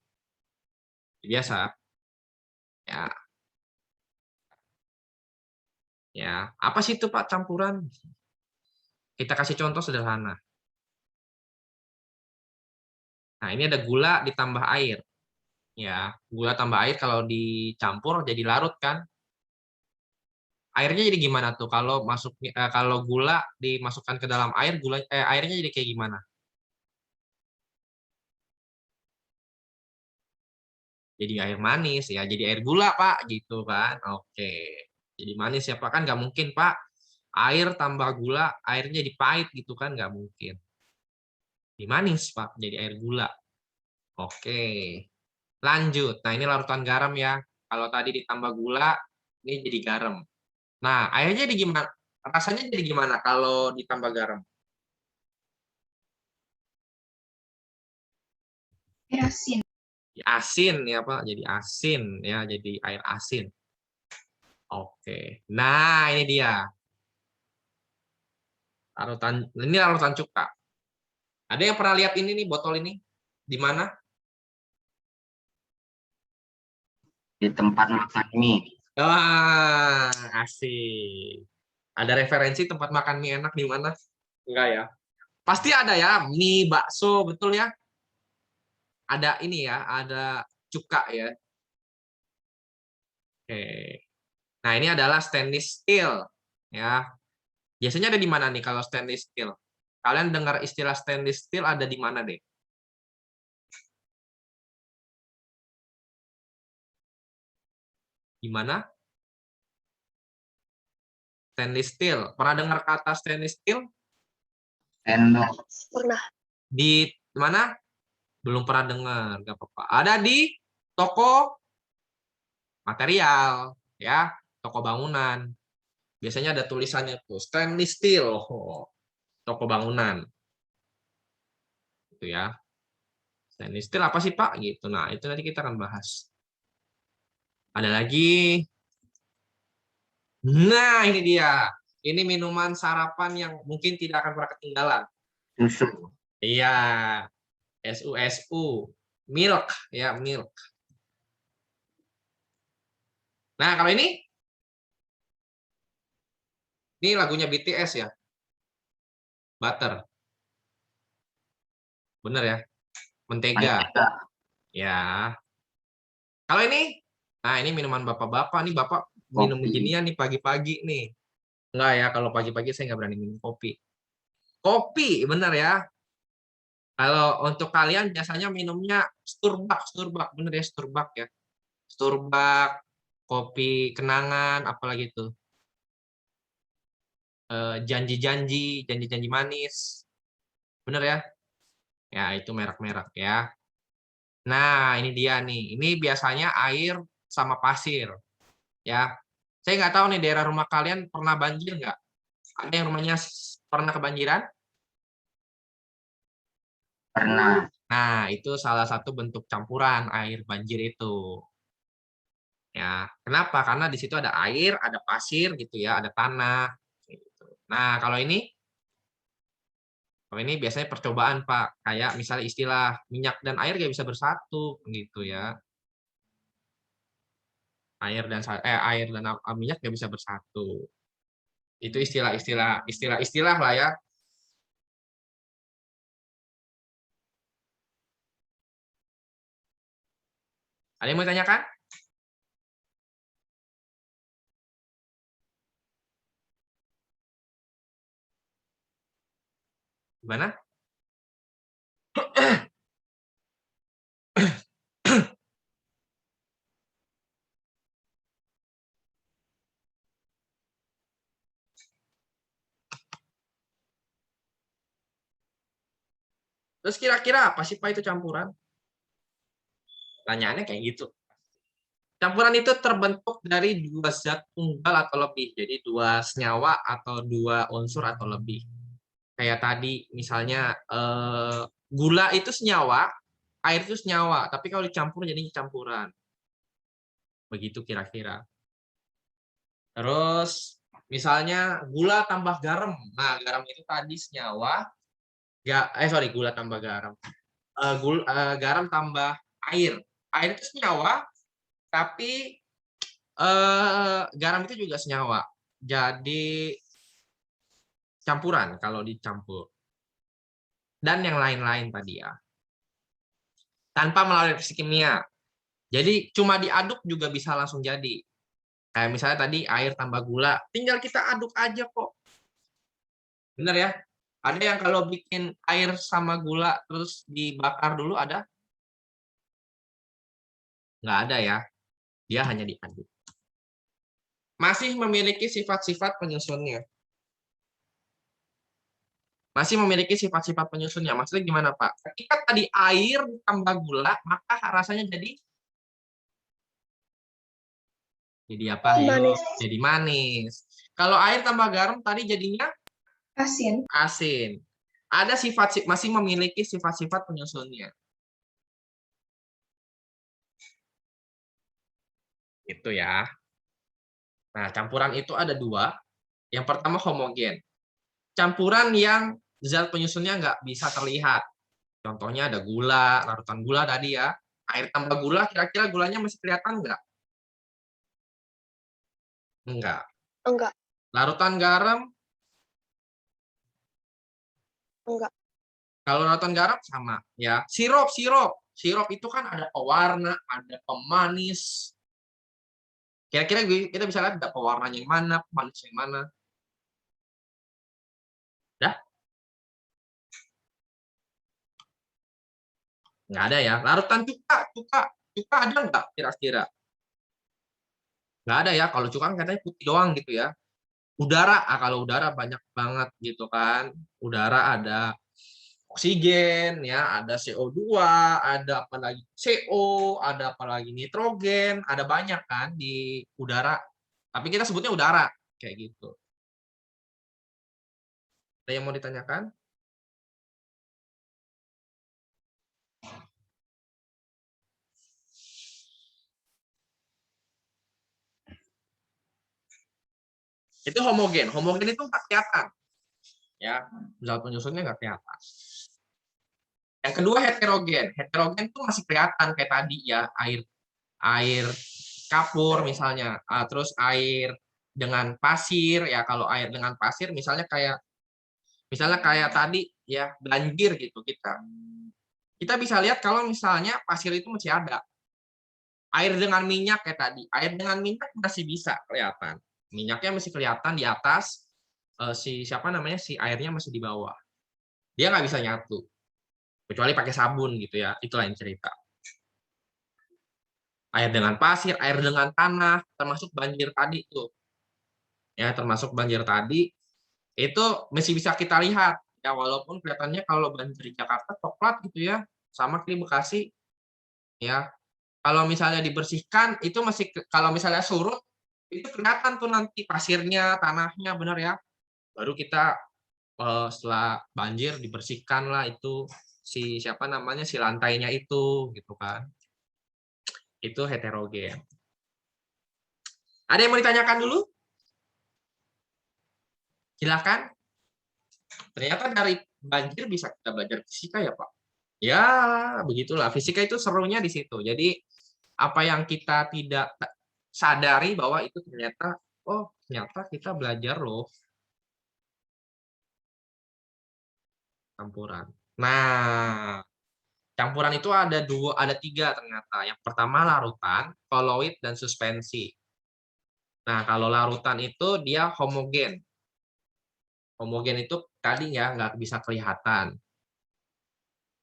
Biasa. Ya. Ya, apa sih itu Pak campuran? Kita kasih contoh sederhana. Nah, ini ada gula ditambah air. Ya, gula tambah air kalau dicampur jadi larut kan? Airnya jadi gimana tuh kalau gula dimasukkan ke dalam air, airnya jadi kayak gimana? Jadi air manis ya, jadi air gula Pak gitu kan. Oke. Jadi manis ya Pak, kan nggak mungkin Pak. Air tambah gula, airnya jadi pahit gitu kan nggak mungkin. Jadi manis Pak, jadi air gula. Oke. Lanjut. Nah, ini larutan garam ya. Kalau tadi ditambah gula, ini jadi garam. Nah, airnya jadi gimana? Rasanya jadi gimana kalau ditambah garam? Asin. Asin ya Pak, jadi asin ya, jadi air asin. Oke. Nah, ini dia. Ini larutan cuka. Ada yang pernah lihat ini nih botol ini? Di mana? Di tempat makan mie. Wah, asik. Ada referensi tempat makan mie enak di mana? Enggak ya? Pasti ada ya, mie bakso, betul ya? Ada ini ya, ada cuka ya. Oke. Nah, ini adalah stainless steel ya. Biasanya ada di mana nih kalau stainless steel? Kalian dengar istilah stainless steel ada di mana deh? Di mana? Stainless steel. Pernah dengar kata stainless steel? Sendok. Pernah. Di mana? Belum pernah dengar, nggak apa-apa. Ada di toko material, ya, toko bangunan. Biasanya ada tulisannya tuh stainless steel, toko bangunan, gitu ya. Stainless steel apa sih Pak? Gitu. Nah itu nanti kita akan bahas. Ada lagi. Nah ini dia. Ini minuman sarapan yang mungkin tidak akan pernah ketinggalan. Susu. Iya, SU, milk, ya milk. Nah kalau ini lagunya BTS ya, butter, bener ya, mentega. Mentega. Ya. Kalau nah ini minuman bapak-bapak nih, bapak minum Kopi. beginian nih pagi-pagi nih. Enggak ya, kalau pagi-pagi saya nggak berani minum kopi. Kopi, bener ya. Kalau untuk kalian biasanya minumnya Sturbak, bener ya Sturbak ya. Sturbak, kopi kenangan, apalagi itu. Janji-janji manis. Bener ya? Ya, itu merek-merek ya. Nah, ini dia nih. Ini biasanya air sama pasir. Ya, saya nggak tahu nih daerah rumah kalian pernah banjir nggak? Ada yang rumahnya pernah kebanjiran? Pernah. Nah, itu salah satu bentuk campuran air banjir itu. Ya, kenapa? Karena di situ ada air, ada pasir gitu ya, ada tanah. Gitu. Nah, kalau ini biasanya percobaan Pak, kayak misalnya istilah minyak dan air nggak bisa bersatu, gitu ya. Air dan minyak nggak bisa bersatu. Itu istilah lah ya. Ada yang mau tanyakan? Gimana? Terus kira-kira apa sih Pak itu campuran? Tanyaannya kayak gitu. Campuran itu terbentuk dari dua zat tunggal atau lebih. Jadi dua senyawa atau dua unsur atau lebih. Kayak tadi misalnya gula itu senyawa, air itu senyawa, tapi kalau dicampur jadi campuran. Begitu kira-kira. Terus misalnya gula tambah garam. Nah, garam itu tadi senyawa. Gula tambah garam. Garam tambah air. Air itu senyawa, tapi garam itu juga senyawa. Jadi campuran kalau dicampur. Dan yang lain-lain tadi ya. Tanpa melalui reaksi kimia. Jadi cuma diaduk juga bisa langsung jadi. Kayak misalnya tadi air tambah gula, tinggal kita aduk aja kok. Bener ya? Ada yang kalau bikin air sama gula terus dibakar dulu ada? Nggak ada ya. Dia hanya diaduk. Masih memiliki sifat-sifat penyusunnya. Masih memiliki sifat-sifat penyusunnya. Maksudnya gimana, Pak? Ketika tadi air ditambah gula, maka rasanya jadi apa? Manis. Jadi manis. Kalau air tambah garam tadi jadinya Asin. asin. Masih memiliki sifat-sifat penyusunnya. Itu ya. Nah, campuran itu ada dua. Yang pertama homogen. Campuran yang zat penyusunnya nggak bisa terlihat. Contohnya ada gula, larutan gula tadi ya. Air tambah gula, kira-kira gulanya masih kelihatan nggak? Enggak. Enggak. Larutan garam? Enggak. Kalau larutan garam sama ya. Sirup itu kan ada pewarna, ada pemanis. Kira-kira kita bisa lihat nggak pewarnanya yang mana, pemanis yang mana? Dah? Nggak ada ya. Larutan cuka ada nggak kira-kira? Nggak ada ya. Kalau cuka kan katanya putih doang gitu ya. Udara, kalau udara banyak banget gitu kan. Udara ada oksigen, ya, ada CO2, ada apa lagi CO, ada apa lagi nitrogen, ada banyak kan di udara. Tapi kita sebutnya udara, kayak gitu. Ada yang mau ditanyakan? Itu homogen. Homogen itu nggak kelihatan, ya, zat penyusunnya nggak kelihatan. Yang kedua heterogen. Heterogen itu masih kelihatan kayak tadi ya, air kapur misalnya, terus air dengan pasir ya. Kalau air dengan pasir misalnya kayak tadi ya, banjir gitu, kita bisa lihat kalau misalnya pasir itu masih ada. Air dengan minyak kayak tadi, air dengan minyak masih bisa kelihatan, minyaknya masih kelihatan di atas, si airnya masih di bawah, dia nggak bisa nyatu kecuali pakai sabun gitu ya, itu lain cerita. Air dengan pasir, air dengan tanah, termasuk banjir tadi tuh ya, termasuk banjir tadi itu masih bisa kita lihat ya, walaupun kelihatannya kalau banjir di Jakarta coklat gitu ya, sama di Bekasi ya. Kalau misalnya dibersihkan itu masih, kalau misalnya surut itu kelihatan tuh nanti pasirnya, tanahnya, benar ya. Baru kita setelah banjir dibersihkan lah itu si lantainya itu gitu kan. Itu heterogen. Ada yang mau ditanyakan dulu? Silakan. Ternyata dari banjir bisa kita belajar fisika ya, Pak. Ya, begitulah. Fisika itu serunya di situ. Jadi apa yang kita tidak sadari bahwa itu ternyata, oh ternyata kita belajar loh campuran. Nah, campuran itu ada tiga ternyata. Yang pertama larutan, koloid, dan suspensi. Nah, kalau larutan itu dia homogen. Homogen itu tadi ya nggak bisa kelihatan.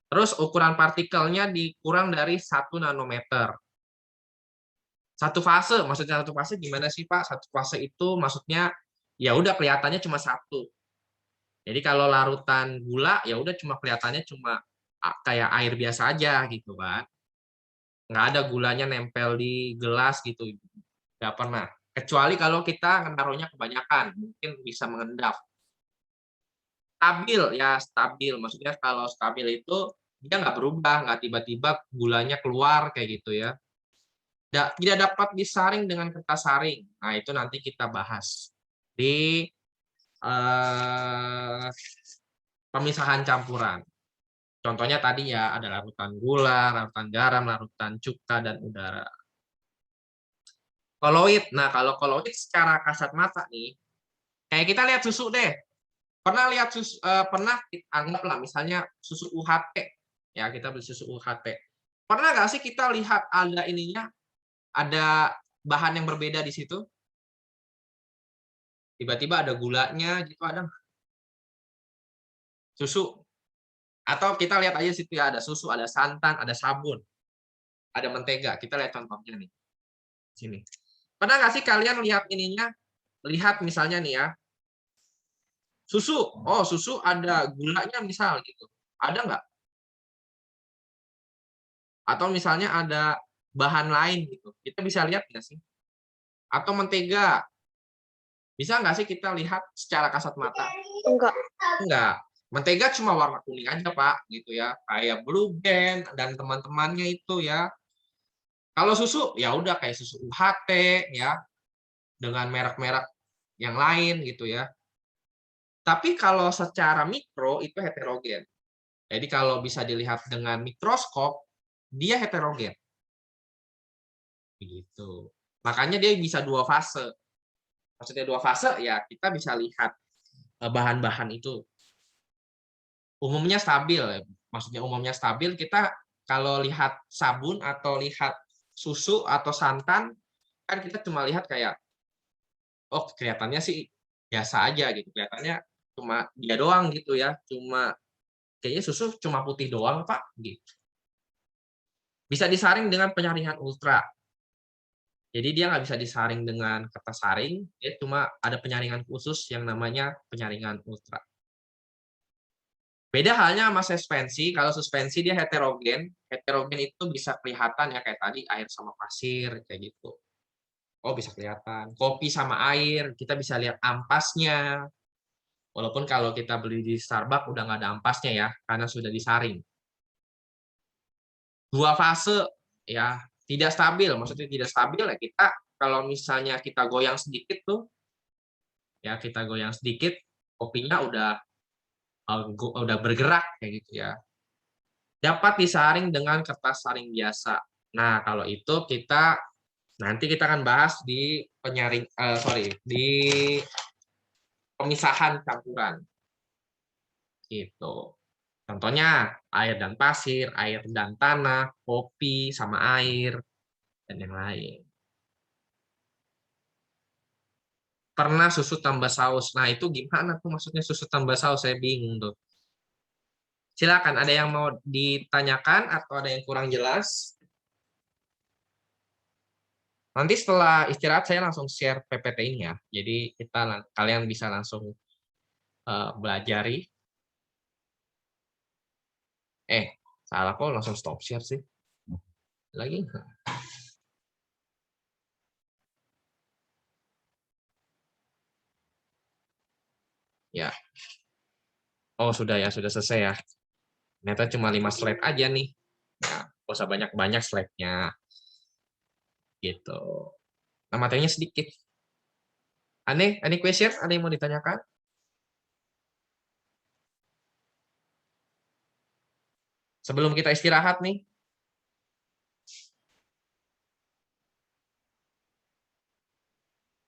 Terus ukuran partikelnya dikurang dari 1 nanometer. Satu fase, maksudnya satu fase gimana sih Pak? Satu fase itu maksudnya ya udah kelihatannya cuma satu. Jadi kalau larutan gula ya udah cuma kelihatannya cuma kayak air biasa aja gitu kan. Nggak ada gulanya nempel di gelas gitu. Nggak pernah. Kecuali kalau kita naruhnya kebanyakan, mungkin bisa mengendap. Stabil ya, stabil. Maksudnya kalau stabil itu dia nggak berubah, nggak tiba-tiba gulanya keluar kayak gitu ya. Tidak dapat disaring dengan kertas saring. Nah, itu nanti kita bahas di pemisahan campuran. Contohnya tadi ya, ada larutan gula, larutan garam, larutan cuka, dan udara. Koloid. Nah, kalau koloid secara kasat mata nih, kayak kita lihat susu deh. Pernah lihat susu, pernah anggaplah misalnya susu UHT. Ya, kita beli susu UHT. Pernah nggak sih kita lihat ada ininya, ada bahan yang berbeda di situ? Tiba-tiba ada gulanya gitu, ada susu. Atau kita lihat aja situ ya, ada susu, ada santan, ada sabun, ada mentega. Kita lihat contohnya nih. Sini. Pernah nggak sih kalian lihat ininya? Lihat misalnya nih ya, susu. Oh, susu ada gulanya misal gitu. Ada nggak? Atau misalnya ada bahan lain gitu. Kita bisa lihat nggak sih? Atau mentega. Bisa nggak sih kita lihat secara kasat mata? Enggak. Enggak. Mentega cuma warna kuning aja, Pak, gitu ya. Kayak Blue Band dan teman-temannya itu ya. Kalau susu ya udah kayak susu UHT ya, dengan merek-merek yang lain gitu ya. Tapi kalau secara mikro itu heterogen. Jadi kalau bisa dilihat dengan mikroskop, dia heterogen. Begitu. Makanya dia bisa dua fase. Maksudnya dua fase ya kita bisa lihat bahan-bahan itu. Umumnya stabil, maksudnya umumnya stabil. Kita kalau lihat sabun atau lihat susu atau santan, kan kita cuma lihat kayak, oh kelihatannya sih biasa aja gitu, kelihatannya cuma dia doang gitu ya, cuma kayaknya susu cuma putih doang Pak gitu. Bisa disaring dengan penyaringan ultra. Jadi dia nggak bisa disaring dengan kertas saring, dia cuma ada penyaringan khusus yang namanya penyaringan ultra. Beda halnya sama suspensi, kalau suspensi dia heterogen. Heterogen itu bisa kelihatan ya kayak tadi air sama pasir kayak gitu. Oh, bisa kelihatan. Kopi sama air, kita bisa lihat ampasnya. Walaupun kalau kita beli di Starbucks udah nggak ada ampasnya ya, karena sudah disaring. Dua fase ya, tidak stabil. Maksudnya tidak stabil ya kita kalau misalnya kita goyang sedikit tuh, ya kita goyang sedikit, kopinya udah bergerak kayak gitu ya. Dapat disaring dengan kertas saring biasa. Nah, kalau itu nanti kita akan bahas di di pemisahan campuran. Gitu. Contohnya air dan pasir, air dan tanah, kopi sama air, dan yang lain. Pernah susu tambah saus. Nah, itu gimana tuh maksudnya susu tambah saus? Saya bingung tuh. Silakan, ada yang mau ditanyakan atau ada yang kurang jelas? Nanti setelah istirahat saya langsung share PPT ini ya. Jadi kalian bisa langsung belajari. Salah kok langsung stop share sih. Lagi. Ya. Oh, sudah ya, sudah selesai ya. Ternyata cuma 5 slide aja nih. Nah, nggak usah banyak-banyak slide-nya. Gitu. Nah, materinya sedikit. Any question? Ada yang mau ditanyakan? Sebelum kita istirahat nih.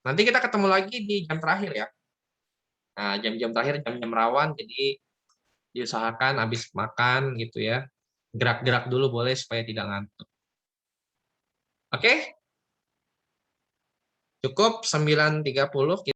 Nanti kita ketemu lagi di jam terakhir ya. Nah, jam-jam terakhir, jam-jam rawan, jadi diusahakan habis makan gitu ya. Gerak-gerak dulu boleh supaya tidak ngantuk. Oke? Cukup 9.30.